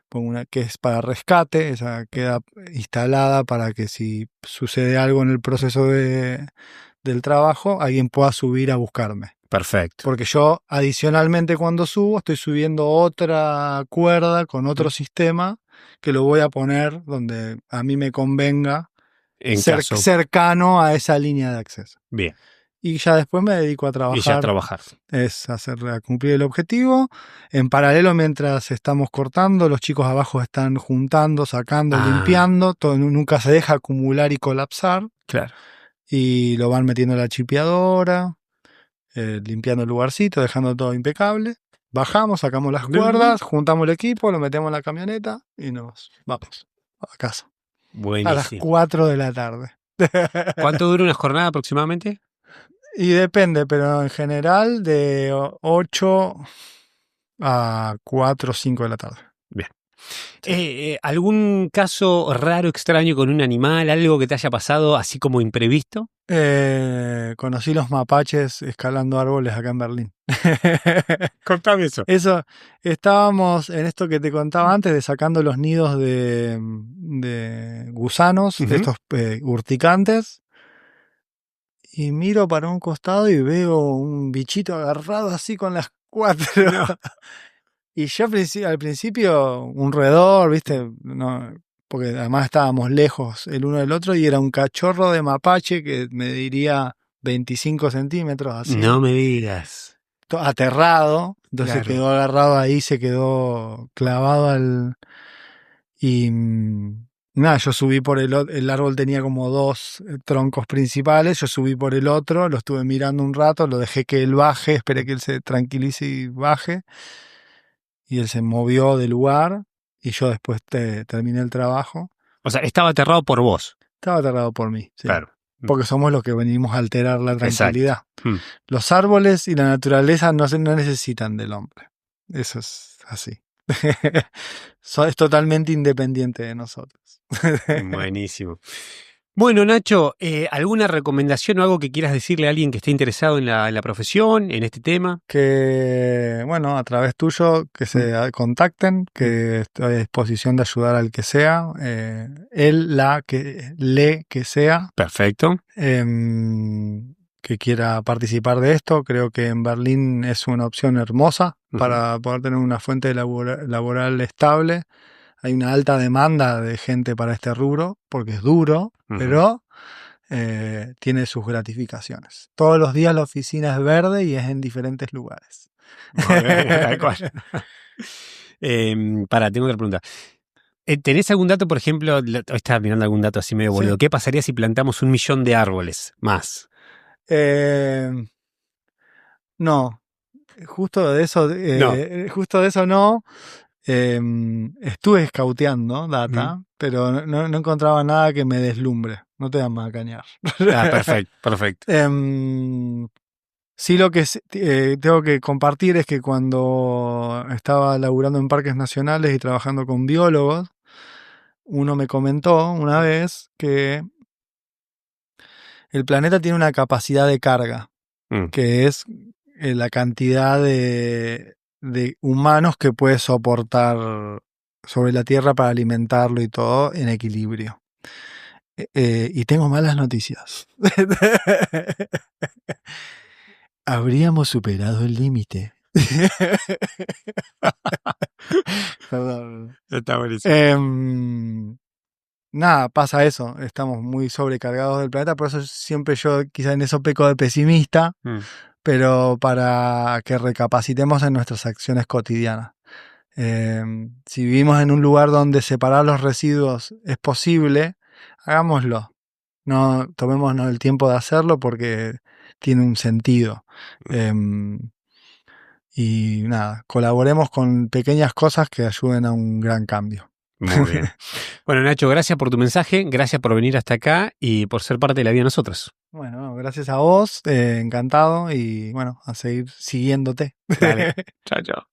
Pongo una que es para rescate, esa queda instalada para que si sucede algo en el proceso del trabajo, alguien pueda subir a buscarme. Perfecto. Porque yo adicionalmente cuando subo estoy subiendo otra cuerda con otro sistema que lo voy a poner donde a mí me convenga, En caso. cercano a esa línea de acceso. Bien. Y ya después me dedico a trabajar. Y ya trabajar. Es a cumplir el objetivo. En paralelo, mientras estamos cortando, los chicos abajo están juntando, sacando, limpiando. Todo nunca se deja acumular y colapsar. Claro. Y lo van metiendo en la chipeadora, limpiando el lugarcito, dejando todo impecable. Bajamos, sacamos las cuerdas, juntamos el equipo, lo metemos en la camioneta y nos vamos a casa. Buenísimo. A las 4 de la tarde. ¿Cuánto dura una jornada aproximadamente? Y depende, pero en general de 8 a 4 o 5 de la tarde. Bien. ¿Algún caso raro, extraño con un animal? ¿Algo que te haya pasado así como imprevisto? Conocí los mapaches escalando árboles acá en Berlín. Contame eso. Eso, estábamos en esto que te contaba antes de sacando los nidos de gusanos, de estos urticantes. Y miro para un costado y veo un bichito agarrado así con las 4. No. Y yo al principio un roedor, ¿viste? No, porque además estábamos lejos el uno del otro y era un cachorro de mapache que mediría 25 centímetros así. No me digas. Aterrado. Entonces Claro. quedó agarrado ahí, se quedó clavado y nada, yo subí por el árbol tenía como 2 troncos principales, yo subí por el otro, lo estuve mirando un rato, lo dejé que él baje, esperé que él se tranquilice y baje, y él se movió del lugar, y yo después terminé el trabajo. O sea, estaba aterrado por vos. Estaba aterrado por mí, sí. Claro. Porque somos los que venimos a alterar la tranquilidad. Exacto. Los árboles y la naturaleza no necesitan del hombre. Eso es así. Es totalmente independiente de nosotros. Buenísimo. Bueno, Nacho, ¿alguna recomendación o algo que quieras decirle a alguien que esté interesado en la profesión, en este tema? Que, bueno, a través tuyo, que se contacten, que estoy a disposición de ayudar al que sea, que sea. Perfecto. Que quiera participar de esto. Creo que en Berlín es una opción hermosa para poder tener una fuente laboral estable. Hay una alta demanda de gente para este rubro, porque es duro, pero tiene sus gratificaciones. Todos los días la oficina es verde y es en diferentes lugares. Tengo otra pregunta. ¿Tenés algún dato, por ejemplo? Estaba mirando algún dato así medio boludo. Sí. ¿Qué pasaría si plantamos 1 millón de árboles más? No. Justo de eso no. Estuve escauteando data, pero no encontraba nada que me deslumbre. No te vamos a cañar. Perfecto. Sí, lo que tengo que compartir es que cuando estaba laburando en parques nacionales y trabajando con biólogos, uno me comentó una vez que el planeta tiene una capacidad de carga, que es la cantidad de humanos que puede soportar sobre la Tierra para alimentarlo y todo en equilibrio. Y tengo malas noticias. Habríamos superado el límite. Perdón. Está buenísimo. Nada, pasa eso. Estamos muy sobrecargados del planeta, por eso siempre yo quizá en eso peco de pesimista, pero para que recapacitemos en nuestras acciones cotidianas. Si vivimos en un lugar donde separar los residuos es posible, hagámoslo. No tomémonos el tiempo de hacerlo porque tiene un sentido. Y nada, colaboremos con pequeñas cosas que ayuden a un gran cambio. Muy bien. Bueno, Nacho, gracias por tu mensaje, gracias por venir hasta acá y por ser parte de la vida de nosotros. Bueno, gracias a vos, encantado y bueno, a seguir siguiéndote. Dale. Chao, chao.